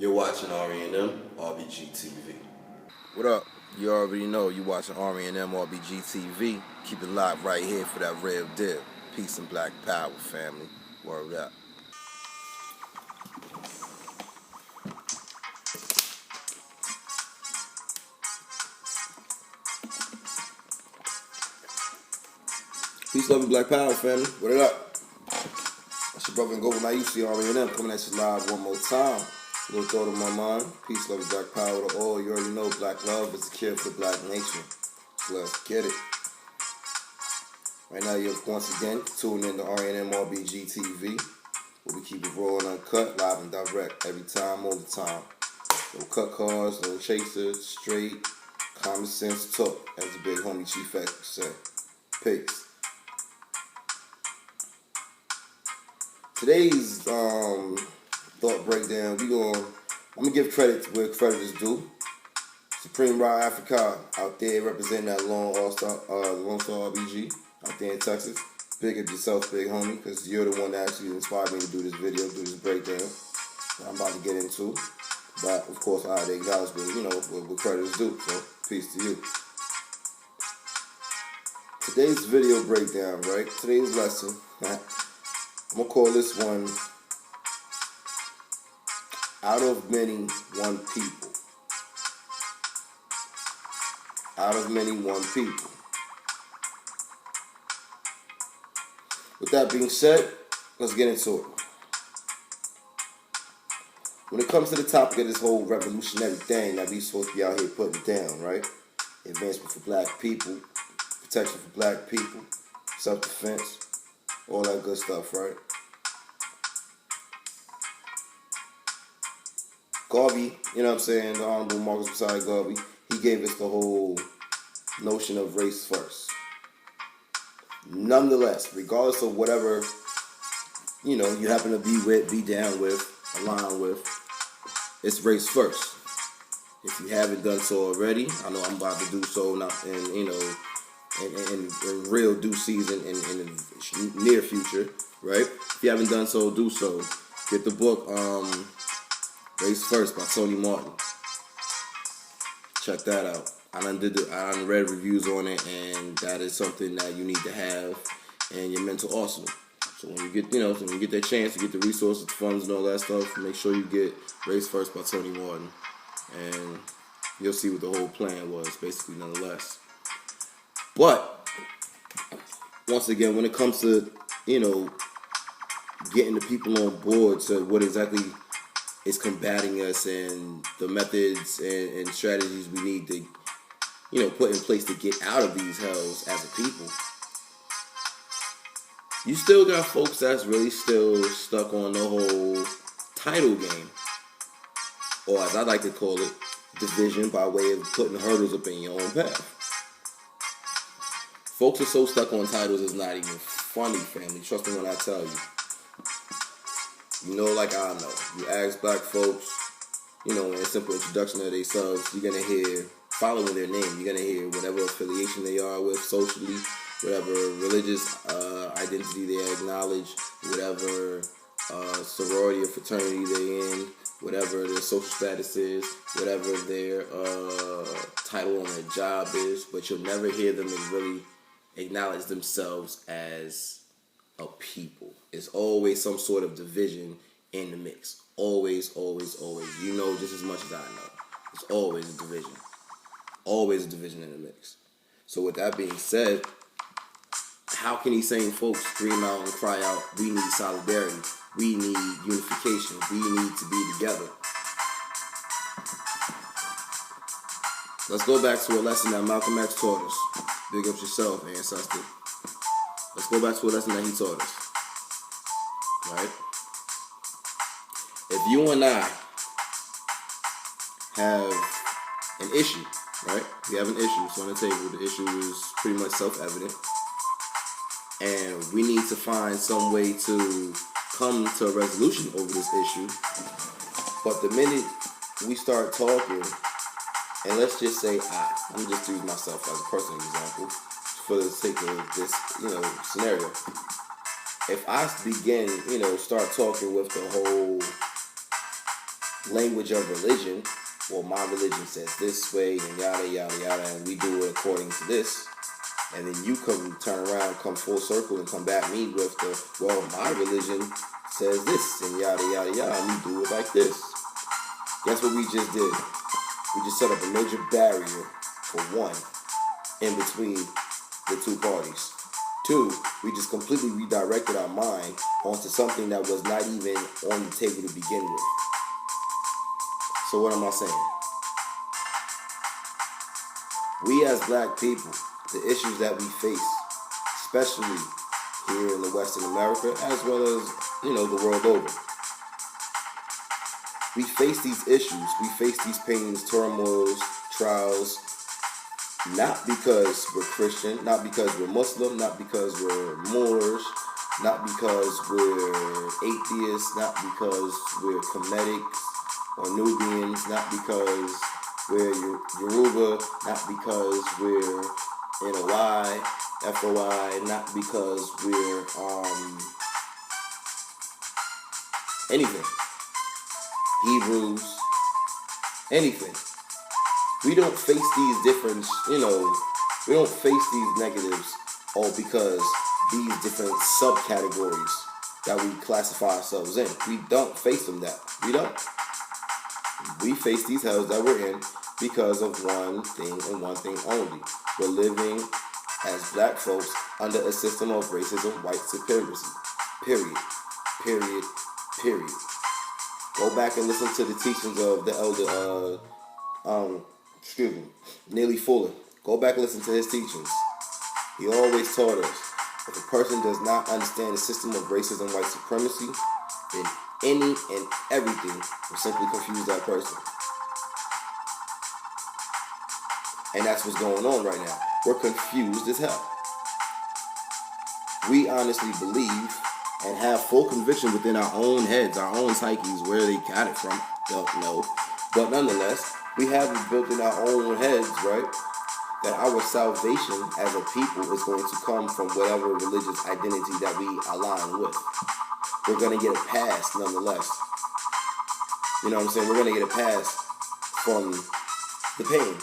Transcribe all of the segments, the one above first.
You're watching RE&M RBG TV. What up? You already know you watching RE&M RBG TV. Keep it live right here for that real deal. Peace and black power, family. Word up. Peace, love, and black power, family. What it up? That's your brother and Golden IUC RE&M coming at you live one more time. A little thought on my mind. Peace, love, and black power to all. You already know black love is the cure for the black nation. So let's get it. Right now, you're once again tuning in to RE&M RBG TV, where we keep it raw and uncut, live and direct, every time, all the time. No cut cars, no chasers, straight, common sense talk, as the big homie Chief X would say. Peace. Today's thought breakdown, I'm gonna give credit where credit is due. Supreme Raw Africa out there representing that Lone Star RBG out there in Texas. Big up yourself, big homie, because you're the one that actually inspired me to do this video, do this breakdown that I'm about to get into. But of course, I had to acknowledge, what credit is due. So peace to you. Today's video breakdown, right? Today's lesson. I'm gonna call this one "Out of Many, One People." Out of many, one people. With that being said, let's get into it. When it comes to the topic of this whole revolutionary thing that we supposed to be out here putting down, right? Advancement for black people, protection for black people, self-defense, all that good stuff, right? Garvey, you know what I'm saying, the Honorable Marcus Messiah Garvey, he gave us the whole notion of race first. Nonetheless, regardless of whatever, you happen to be with, be down with, align with, it's race first. If you haven't done so already, I know I'm about to do so not in real due season in the near future, right? If you haven't done so, do so. Get the book Race First by Tony Martin. Check that out. I done read reviews on it, and that is something that you need to have in your mental arsenal. So when you get, that chance to get the resources, the funds, and all that stuff, make sure you get Race First by Tony Martin, and you'll see what the whole plan was, basically, nonetheless. But once again, when it comes to, getting the people on board to what exactly is combating us and the methods and strategies we need to, put in place to get out of these hells as a people, you still got folks that's really still stuck on the whole title game, or as I like to call it, division by way of putting hurdles up in your own path. Folks are so stuck on titles, it's not even funny, family. Trust me when I tell you. Like I know. You ask black folks, in a simple introduction of themselves, you're going to hear, following their name, you're going to hear whatever affiliation they are with socially, whatever religious identity they acknowledge, whatever sorority or fraternity they're in, whatever their social status is, whatever their title on their job is, but you'll never hear them really acknowledge themselves as a people. It's always some sort of division in the mix. Always, always, always. You know just as much as I know. It's always a division. Always a division in the mix. So with that being said, how can these same folks scream out and cry out, we need solidarity, we need unification, we need to be together? Let's go back to a lesson that Malcolm X taught us. Big up yourself, ancestor. Let's go back to a lesson that he taught us. Right? If you and I have an issue, right? We have an issue. It's on the table. The issue is pretty much self-evident. And we need to find some way to come to a resolution over this issue. But the minute we start talking, and let's just say I'm just use myself as a personal example for the sake of this, scenario. If I begin, start talking with the whole language of religion, well, my religion says this way, and yada, yada, yada, and we do it according to this. And then you turn around, come full circle, and come back me with the, well, my religion says this, and yada, yada, yada, and we do it like this. Guess what we just did? We just set up a major barrier for one, in between the two parties. Two, we just completely redirected our mind onto something that was not even on the table to begin with. So what am I saying? We as black people, the issues that we face, especially here in the Western America, as well as, the world over, we face these issues, we face these pains, turmoils, trials, not because we're Christian, not because we're Muslim, not because we're Moors, not because we're atheists, not because we're kemites or nubians, not because we're yoruba, not because we're NOI, FOI, not because we're anything. Hebrews, anything. We don't face these different, we don't face these negatives all because these different subcategories that we classify ourselves in. We don't face them that. We don't. We face these hells that we're in because of one thing and one thing only. We're living as black folks under a system of racism, white supremacy. Period. Period. Period. Go back and listen to the teachings of the elder, Neely Fuller. Go back and listen to his teachings. He always taught us, if a person does not understand the system of racism, white supremacy, then any and everything will simply confuse that person. And that's what's going on right now. We're confused as hell. We honestly believe and have full conviction within our own heads, our own psyches, where they got it from, don't know. But nonetheless, we have it built in our own heads, right? That our salvation as a people is going to come from whatever religious identity that we align with. We're going to get a pass nonetheless. You know what I'm saying? We're going to get a pass from the pain.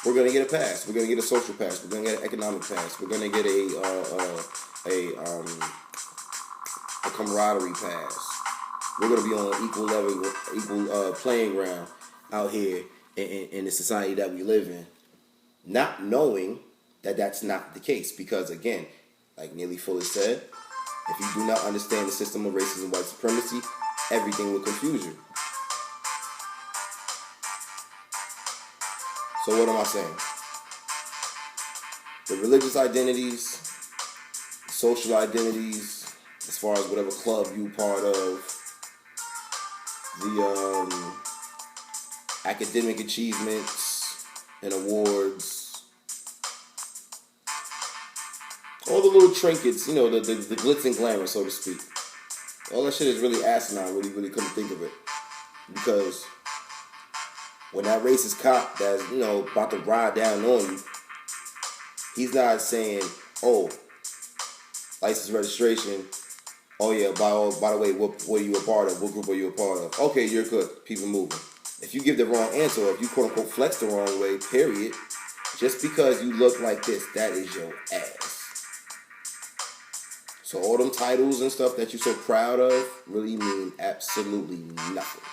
We're going to get a pass. We're going to get a social pass. We're going to get an economic pass. We're going to get a camaraderie pass. We're going to be on equal level, equal playing ground out here in the society that we live in. Not knowing that that's not the case. Because again, like Neely Fuller said, if you do not understand the system of racism and white supremacy, everything will confuse you. So what am I saying? The religious identities, social identities, as far as whatever club you part of, the academic achievements and awards, all the little trinkets, the glitz and glamour, so to speak. All that shit is really asinine when you really come to think of it. Because when that racist cop that's, about to ride down on you, he's not saying, oh, license registration, oh yeah, by the way, what are you a part of? What group are you a part of? Okay, you're good. Keep it moving. If you give the wrong answer, or if you quote-unquote flex the wrong way, period, just because you look like this, that is your ass. So all them titles and stuff that you're so proud of really mean absolutely nothing.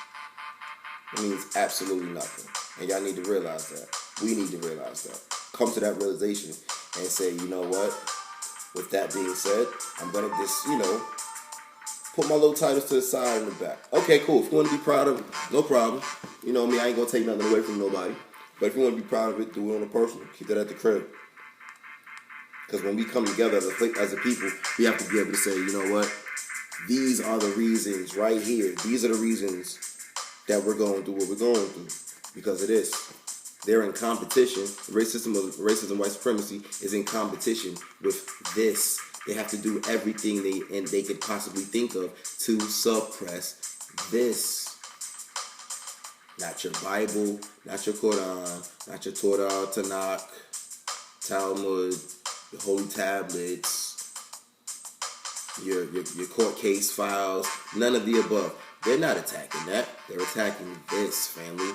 It means absolutely nothing. And y'all need to realize that. We need to realize that. Come to that realization and say, you know what? With that being said, I'm going to just, put my little titles to the side and the back. Okay, cool. If you want to be proud of it, no problem. You know me, I ain't going to take nothing away from nobody. But if you want to be proud of it, do it on a personal. Keep that at the crib. Because when we come together as a people, we have to be able to say, you know what? These are the reasons right here. These are the reasons that we're going through what we're going through. Because of this. They're in competition. Racism, white supremacy is in competition with this. They have to do everything they could possibly think of to suppress this. Not your Bible, not your Quran, not your Torah, Tanakh, Talmud, your holy tablets, your court case files, none of the above. They're not attacking that. They're attacking this, family.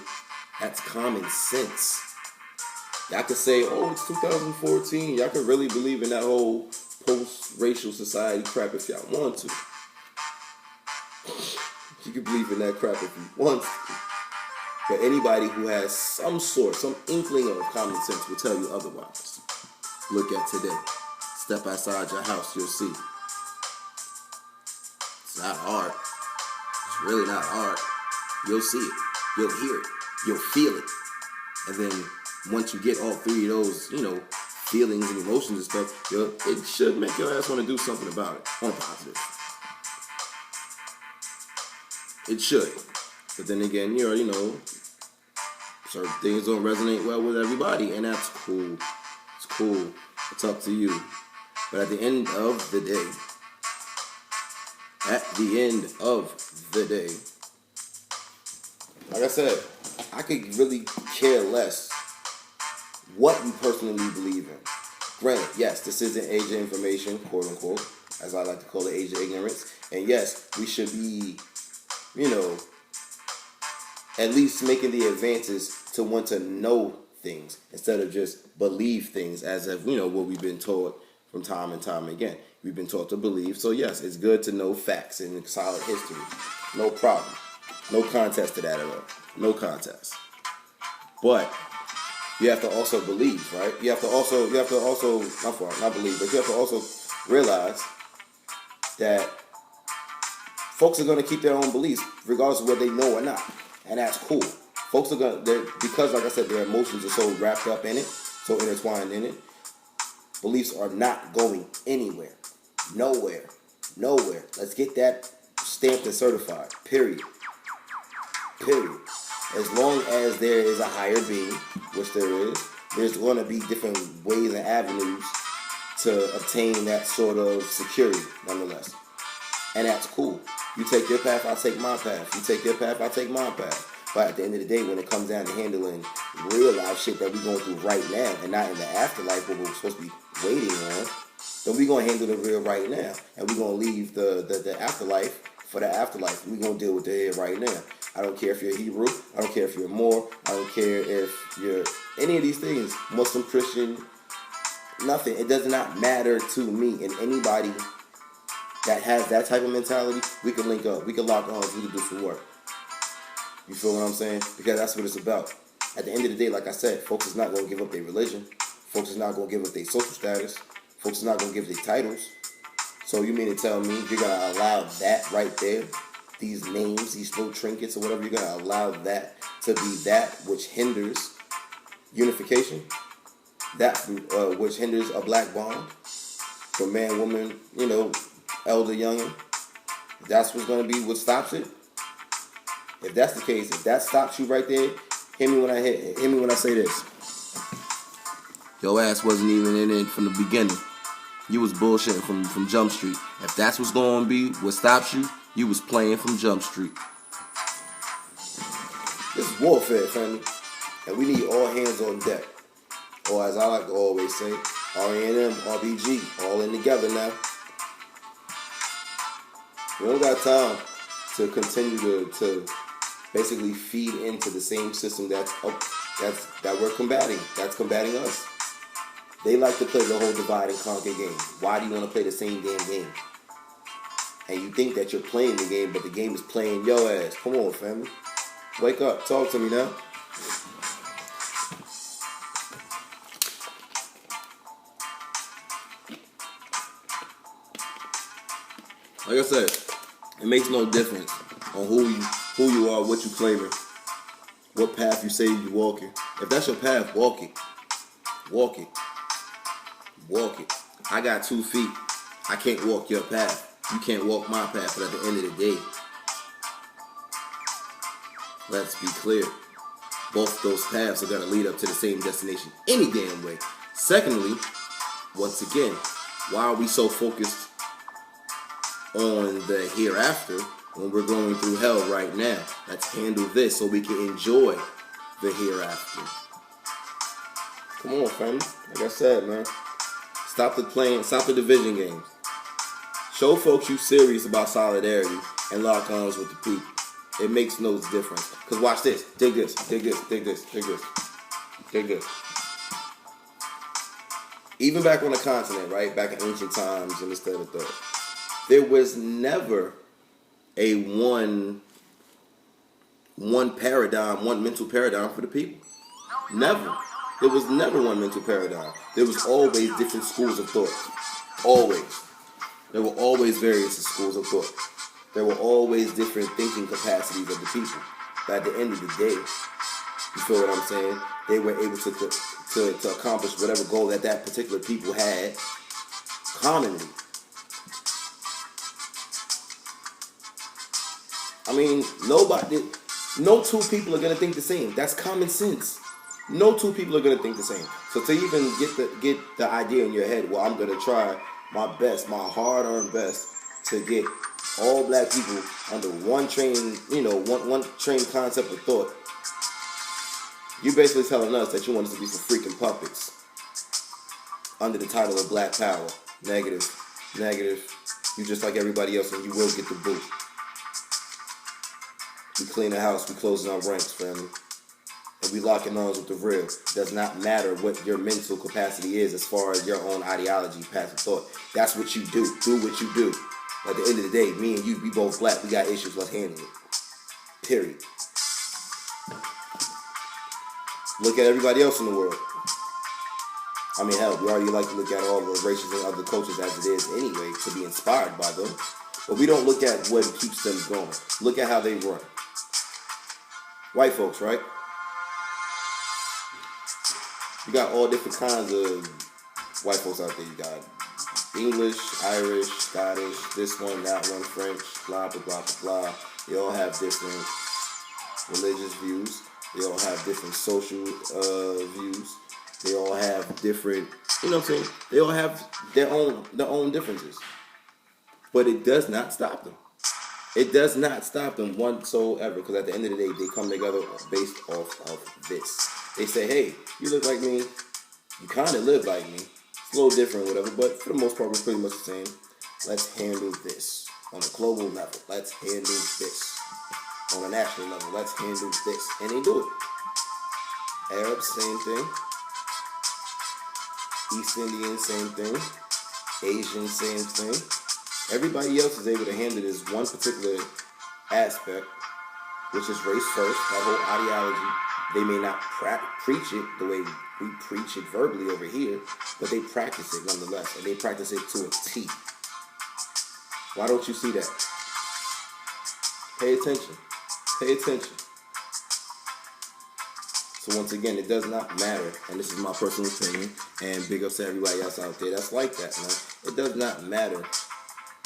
That's common sense. Y'all could say, oh, it's 2014. Y'all could really believe in that whole post-racial society crap if y'all want to. You can believe in that crap if you want to. But anybody who has some inkling of common sense will tell you otherwise. Look at today. Step outside your house, you'll see. It's not hard. It's really not hard. You'll see it. You'll hear it. You'll feel it. And then once you get all three of those, feelings and emotions and stuff, it should make your ass want to do something about it on a positive. It should. But then again, you already know, certain things don't resonate well with everybody, and that's cool. It's cool. It's up to you. But at the end of the day, like I said, I could really care less what you personally believe in. Granted, yes, this is an age of information, quote unquote, as I like to call it, age of ignorance. And yes, we should be, at least making the advances to want to know things instead of just believe things as if, what we've been taught from time and time again. We've been taught to believe. So yes, it's good to know facts and solid history. No problem. No contest to that at all. No contest. But you have to also believe, right? You have to also not believe, but you have to also realize that folks are going to keep their own beliefs regardless of whether they know or not. And that's cool. Folks are going to, because like I said, their emotions are so wrapped up in it, so intertwined in it, beliefs are not going anywhere. Nowhere. Let's get that stamped and certified. Period. As long as there is a higher being, which there is, there's going to be different ways and avenues to obtain that sort of security, nonetheless. And that's cool. You take your path, I take my path. You take your path, I take my path. But at the end of the day, when it comes down to handling real life shit that we're going through right now, and not in the afterlife what we're supposed to be waiting on, then we're going to handle the real right now. And we're going to leave the afterlife for the afterlife. We're going to deal with the here right now. I don't care if you're a Hebrew. I don't care if you're Moor. I don't care if you're any of these things. Muslim, Christian, nothing. It does not matter to me. And anybody that has that type of mentality, we can link up. We can lock arms. We can do some work. You feel what I'm saying? Because that's what it's about. At the end of the day, like I said, folks is not going to give up their religion. Folks is not going to give up their social status. Folks is not going to give their titles. So you mean to tell me you're going to allow that right there, these names, these little trinkets or whatever, you're going to allow that to be that which hinders unification? That which hinders a black bond for man, woman, elder, youngin? That's what's going to be what stops it? If that's the case, if that stops you right there, hit me when I say this. Your ass wasn't even in it from the beginning. You was bullshitting from Jump Street. If that's what's going to be what stops you, you was playing from Jump Street. This is warfare, family. And we need all hands on deck. Or as I like to always say, R-A-N-M, RBG, all in together now. We don't got time to continue to basically feed into the same system that we're combating. That's combating us. They like to play the whole divide and conquer game. Why do you want to play the same damn game? And you think that you're playing the game, but the game is playing your ass. Come on, family. Wake up. Talk to me now. Like I said, it makes no difference on who you are, what you claiming, what path you say you walking. If that's your path, walk it. Walk it. Walk it. I got 2 feet. I can't walk your path. You can't walk my path. But at the end of the day, let's be clear. Both those paths are going to lead up to the same destination any damn way. Secondly, once again, why are we so focused on the hereafter when we're going through hell right now? Let's handle this so we can enjoy the hereafter. Come on, family. Like I said, man. Stop the division games. Show folks you serious about solidarity and lock arms with the people. It makes no difference. Because watch this. Dig this. Dig this. Dig this. Dig this. Dig this. Even back on the continent, right? Back in ancient times and this, that, and that. There was never a one paradigm, one mental paradigm for the people. Never. There was never one mental paradigm. There was always different schools of thought. Always. There were always various schools of thought. There were always different thinking capacities of the people. But at the end of the day, you feel what I'm saying? They were able to accomplish whatever goal that particular people had commonly. I mean, no two people are going to think the same. That's common sense. No two people are going to think the same. So to even get the idea in your head, well, I'm going to try my best, my hard-earned best to get all black people under one train, one train concept of thought. You're basically telling us that you want us to be some freaking puppets under the title of Black Power. Negative. You just like everybody else and you will get the boot. We clean the house, we closing our ranks, family. And we locking arms with the real. Does not matter what your mental capacity is as far as your own ideology, path of thought. That's what you do. Do what you do. At the end of the day, me and you, we both black. We got issues. Let's handle it. Period. Look at everybody else in the world. I mean, hell, we already like to look at all the races and other cultures as it is anyway, to be inspired by them. But we don't look at what keeps them going. Look at how they run. White folks, right? You got all different kinds of white folks out there. You got English, Irish, Scottish, this one, that one, French, blah, blah, blah, blah, blah. They all have different religious views. They all have different social views. They all have different, you know what I'm saying? They all have their own differences. But it does not stop them. It does not stop them whatsoever, because at the end of the day, they come together based off of this. They say, hey, you look like me. You kind of live like me. It's a little different, whatever, but for the most part, we're pretty much the same. Let's handle this. On a global level, let's handle this. On a national level, let's handle this. And they do it. Arabs, same thing. East Indians, same thing. Asians, same thing. Everybody else is able to handle this one particular aspect, which is race first, that whole ideology. They may not preach it the way we preach it verbally over here, but they practice it nonetheless, and they practice it to a T. Why don't you see that? Pay attention. Pay attention. So once again, it does not matter, and this is my personal opinion, and big ups to everybody else out there that's like that, man. It does not matter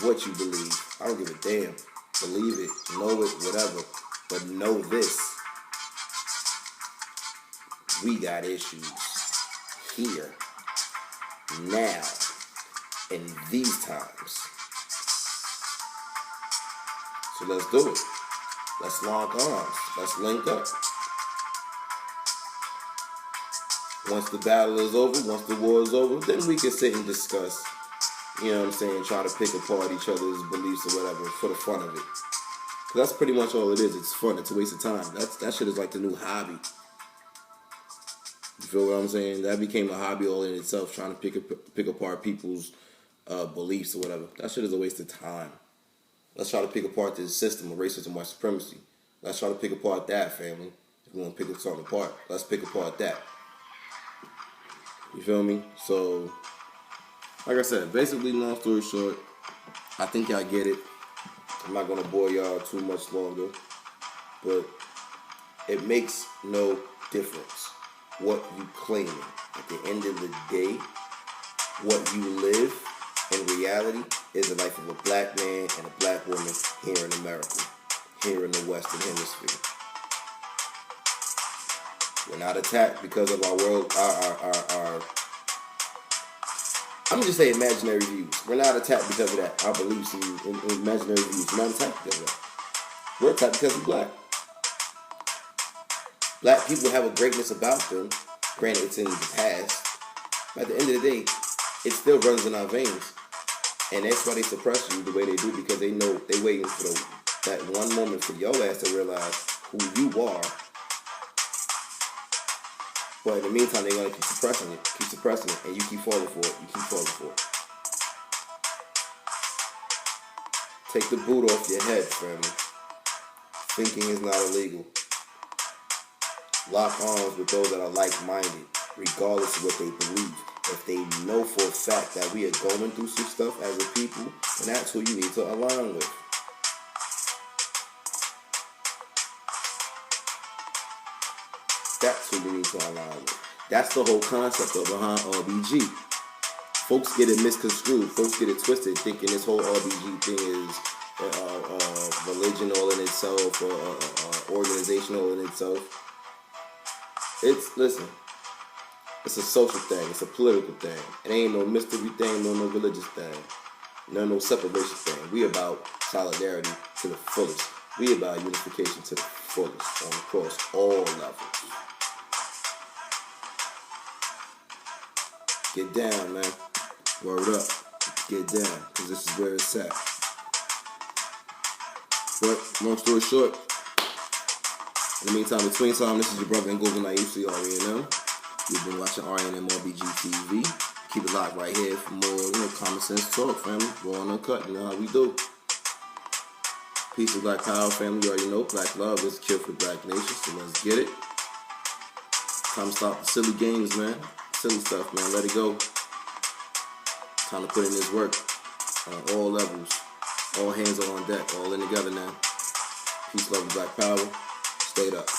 what you believe. I don't give a damn. Believe it, know it, whatever. But know this. We got issues here, now, in these times. So let's do it. Let's lock arms. Let's link up. Once the battle is over, once the war is over, then we can sit and discuss, you know what I'm saying, try to pick apart each other's beliefs or whatever for the fun of it. Because that's pretty much all it is. It's fun. It's a waste of time. That shit is like the new hobby. You feel what I'm saying? That became a hobby all in itself, trying to pick apart people's beliefs or whatever. That shit is a waste of time. Let's try to pick apart this system of racism, white supremacy. Let's try to pick apart that, family. If we want to pick something apart, let's pick apart that. You feel me? So, like I said, basically, long story short, I think y'all get it. I'm not going to bore y'all too much longer, but it makes no difference what you claim. At the end of the day, what you live in reality is the life of a black man and a black woman here in America, here in the Western Hemisphere. We're not attacked because of our world, our I'm just saying imaginary views. We're not attacked because of that. Our beliefs in imaginary views. We're not attacked because of that. We're attacked because we're black. Black people have a greatness about them. Granted, it's in the past. But at the end of the day, it still runs in our veins. And that's why they suppress you the way they do, because they know they're waiting for that one moment for your ass to realize who you are. But in the meantime, they're going to keep suppressing it, and you keep falling for it. Take the boot off your head, family. Thinking is not illegal. Lock arms with those that are like-minded, regardless of what they believe. If they know for a fact that we are going through some stuff as a people, then that's who you need to align with. That's who you need to align with. That's the whole concept of behind RBG. Folks get it misconstrued. Folks get it twisted, thinking this whole RBG thing is religion all in itself, or organization all in itself. It's a social thing. It's a political thing. It ain't no mystery thing, no religious thing. No separation thing. We about solidarity to the fullest. We about unification to the fullest across all levels. Get down, man. Word up. Get down, because this is where it's at. But, long story short, in the meantime, between time, this is your brother and Google Naively, R&M. You've been watching R&M RBG TV. Keep it locked right here for more, common sense talk, family. Raw and uncut, you know how we do. Peace and black power, family. You already know, black love is a cure for black nation, so let's get it. Time to stop the silly games, man. Silly stuff, man. Let it go. Time to put in this work on all levels. All hands are on deck. All in together now. Peace, love, and black power. Stayed up.